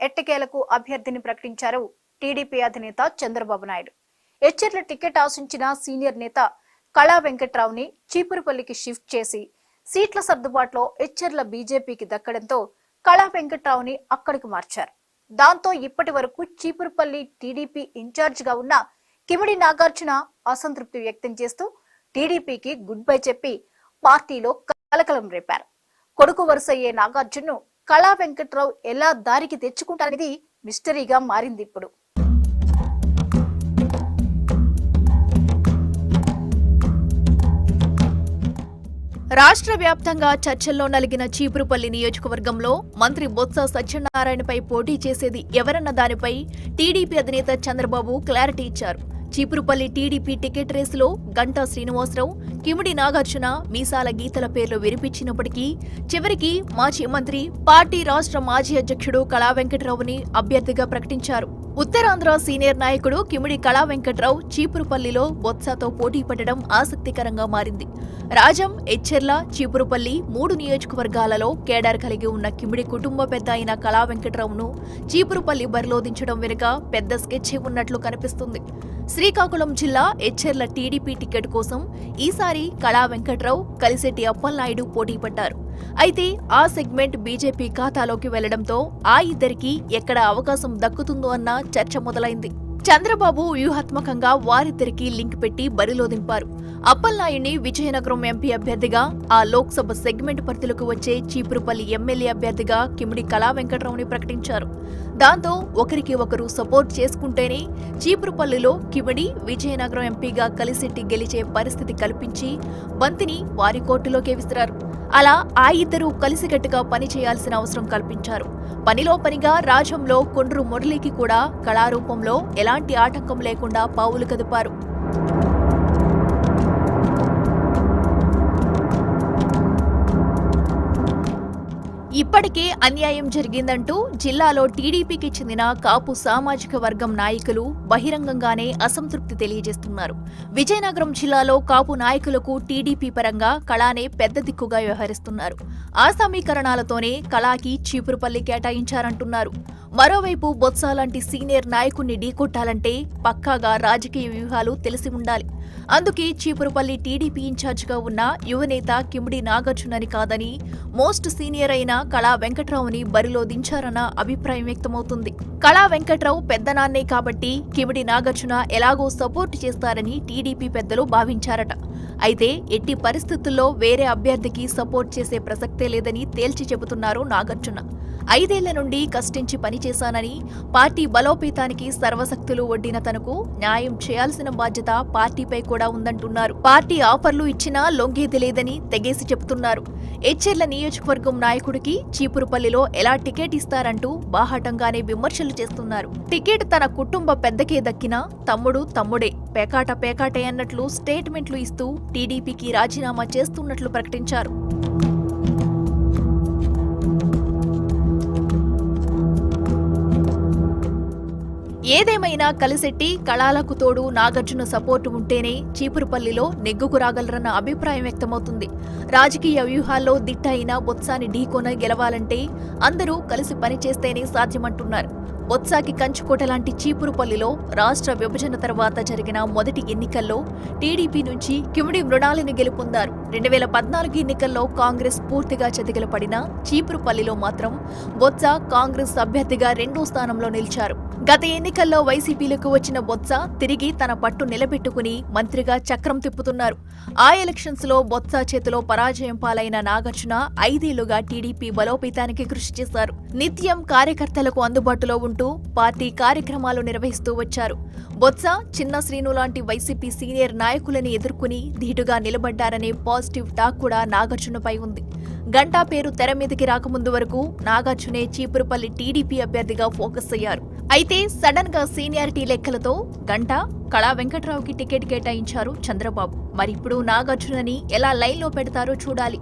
ఎట్టకేలకు అభ్యర్థిని ప్రకటించారు టీడీపీ అధినేత చంద్రబాబు నాయుడు. ఎచ్చెర్ల టికెట్ ఆశించిన సీనియర్ నేత కళా వెంకట్రావుని చీపురుపల్లికి షిఫ్ట్ చేసి సీట్ల సర్దుబాటులో ఎచ్చెర్ల బీజేపీకి దక్కడంతో కళా వెంకట్రావుని అక్కడికి మార్చారు. దాంతో ఇప్పటి వరకు చీపురుపల్లి టీడీపీ ఇన్ఛార్జ్ గా ఉన్న కిమిడి నాగార్జున అసంతృప్తి వ్యక్తం చేస్తూ టీడీపీకి గుడ్ బై చెప్పి పార్టీలో కలకలం రేపారు. కొడుకు వరుసయ్యే నాగార్జున్ను కళా వెంకట్రావు ఎలా దారికి తెచ్చుకుంటారనేది మిస్టరీగా మారింది. ఇప్పుడు రాష్ట్ర వ్యాప్తంగా చర్చల్లో నలిగిన చీపురుపల్లి నియోజకవర్గంలో మంత్రి బొత్స సత్యనారాయణపై పోటీ చేసేది ఎవరన్న దానిపై టీడీపీ అధినేత చంద్రబాబు క్లారిటీ ఇచ్చారు. చీపురుపల్లి టీడీపీ టికెట్ రేసులో గంటా శ్రీనివాసరావు, కిమిడి నాగార్జున మీసాల గీతల పేర్లు వినిపించినప్పటికీ చివరికి మాజీ మంత్రి, పార్టీ రాష్ట్ర మాజీ అధ్యక్షుడు కళా వెంకట్రావుని అభ్యర్థిగా ప్రకటించారు. ఉత్తరాంధ్ర సీనియర్ నాయకుడు కిమిడి కళా వెంకట్రావు చీపురుపల్లిలో బొత్సతో పోటీ పడడం ఆసక్తికరంగా మారింది. రాజం, ఎచ్చెర్ల, చీపురుపల్లి 3 నియోజకవర్గాలలో కేడర్ కలిగి ఉన్న కిమిడి కుటుంబ పెద్ద అయిన కళా వెంకట్రావును చీపురుపల్లి బరిలో దించడం వెనుక పెద్ద స్కెచ్ ఉన్నట్లు కనిపిస్తుంది. శ్రీకాకుళం జిల్లా ఎచ్చెర్ల టీడీపీ టికెట్ కోసం ఈసారి కళా వెంకట్రావు, కలిశెట్టి అప్పలనాయుడు పోటీ పడ్డారు. అయితే ఆ సెగ్మెంట్ బీజేపీ ఖాతాలోకి వెళ్లడంతో ఆ ఇద్దరికి ఎక్కడ అవకాశం దక్కుతుందో అన్న చర్చ మొదలైంది. చంద్రబాబు వ్యూహాత్మకంగా వారిద్దరికి లింక్ పెట్టి బరిలో దింపారు. అప్పలనాయుడిని విజయనగరం ఎంపీ అభ్యర్థిగా, ఆ లోక్సభ సెగ్మెంట్ పరిధిలోకి వచ్చే చీపురుపల్లి ఎమ్మెల్యే అభ్యర్థిగా కిమిడి కళా వెంకట్రావుని ప్రకటించారు. దాంతో ఒకరికి ఒకరు సపోర్ట్ చేసుకుంటేనే చీపురుపల్లిలో కిమిడి, విజయనగరం ఎంపీగా కలిశెట్టి గెలిచే పరిస్థితి కల్పించి బంతిని వారి కోర్టులోకే విసిరారు. అలా ఆ ఇద్దరూ కలిసికట్టుగా పని చేయాల్సిన అవసరం కల్పించారు. పనిలో పనిగా రాజంలో కొండ్రు మురళికి కూడా కళారూపంలో ఎలాంటి ఆటంకం లేకుండా పావులు కదిపారు. ఇప్పటికే అన్యాయం జరిగిందంటూ జిల్లాలో టీడీపీకి చెందిన కాపు సామాజిక వర్గం నాయకులు బహిరంగంగానే అసంతృప్తి తెలియజేస్తున్నారు. విజయనగరం జిల్లాలో కాపు నాయకులకు టీడీపీ పరంగా కళానే పెద్ద దిక్కుగా వ్యవహరిస్తున్నారు. ఆ సమీకరణాలతోనే కళాకి చీపురుపల్లి కేటాయించారంటున్నారు. మరోవైపు బొత్స లాంటి సీనియర్ నాయకుణ్ణి ఢీకొట్టాలంటే పక్కాగా రాజకీయ వ్యూహాలు తెలిసి ఉండాలి. అందుకే చీపురుపల్లి టీడీపీ ఇన్ఛార్జిగా ఉన్న యువనేత కిమిడి నాగార్జునని కాదని మోస్ట్ సీనియర్ అయిన కళా వెంకట్రావుని బరిలో దించారన్న అభిప్రాయం వ్యక్తమవుతుంది. కళా వెంకట్రావు పెద్దనాన్నే కాబట్టి కిమిడి నాగార్జున ఎలాగో సపోర్ట్ చేస్తారని టీడీపీ పెద్దలు భావించారట. అయితే ఎట్టి పరిస్థితుల్లో వేరే అభ్యర్థికి సపోర్ట్ చేసే ప్రసక్తే లేదని తేల్చి చెబుతున్నారు నాగార్జున. 5 ఏళ్ల నుండి కష్టించి పనిచేశానని, పార్టీ బలోపేతానికి సర్వశక్తులు ఒడ్డిన తనకు న్యాయం చేయాల్సిన బాధ్యత పార్టీపై కూడా ఉందంటున్నారు. పార్టీ ఆఫర్లు ఇచ్చినా లొంగేది లేదని తెగేసి చెబుతున్నారు. ఎచ్చెర్ల నియోజకవర్గం నాయకుడికి చీపురుపల్లిలో ఎలా టికెట్ ఇస్తారంటూ బాహాటంగానే విమర్శలు చేస్తున్నారు. టికెట్ తన కుటుంబ పెద్దకే దక్కినా తమ్ముడు తమ్ముడే, పేకాట పేకాటే అన్నట్లు స్టేట్మెంట్లు ఇస్తూ టీడీపీకి రాజీనామా చేస్తున్నట్లు ప్రకటించారు. ఏదేమైనా కలిశెట్టి, కళాలకు తోడు నాగార్జున సపోర్టు ఉంటేనే చీపురుపల్లిలో నెగ్గుకు రాగలరన్న అభిప్రాయం వ్యక్తమవుతుంది. రాజకీయ వ్యూహాల్లో దిట్ట అయిన బొత్సాని ఢీకొన గెలవాలంటే అందరూ కలిసి పనిచేస్తేనే సాధ్యమంటున్నారు. బొత్సాకి కంచుకోట లాంటి చీపురుపల్లిలో రాష్ట్ర విభజన తర్వాత జరిగిన మొదటి ఎన్నికల్లో టీడీపీ నుంచి కిమిడి మృణాలిని గెలుపొందారు. 2014 ఎన్నికల్లో కాంగ్రెస్ పూర్తిగా చతికిలపడిన చీపురుపల్లిలో మాత్రం బొత్స కాంగ్రెస్ అభ్యర్థిగా 2వ స్థానంలో నిలిచారు. గత ఎన్నికల్లో వైసీపీలకు వచ్చిన బొత్స తిరిగి తన పట్టు నిలబెట్టుకుని మంత్రిగా చక్రం తిప్పుతున్నారు. ఆ ఎలక్షన్స్ లో బొత్స చేతిలో పరాజయం పాలైన నాగార్జున 5 ఏళ్లుగా టీడీపీ బలోపేతానికి కృషి చేశారు. నిత్యం కార్యకర్తలకు అందుబాటులో ఉంటూ పార్టీ కార్యక్రమాలు నిర్వహిస్తూ వచ్చారు. బొత్స, చిన్న శ్రీను లాంటి వైసీపీ సీనియర్ నాయకులని ఎదుర్కొని ధీటుగా నిలబడ్డారనే పాజిటివ్ టాక్ కూడా నాగార్జునపై ఉంది. గంటా పేరు తెర మీదకి రాకముందు వరకు నాగార్జునే చీపురుపల్లి టీడీపీ అభ్యర్థిగా ఫోకస్ అయ్యారు. అయితే సడన్ గా సీనియారిటీ లెక్కలతో గంటా, కళా వెంకట్రావుకి టికెట్ కేటాయించారు చంద్రబాబు. మరిప్పుడు నాగార్జునని ఎలా లైన్లో పెడతారో చూడాలి.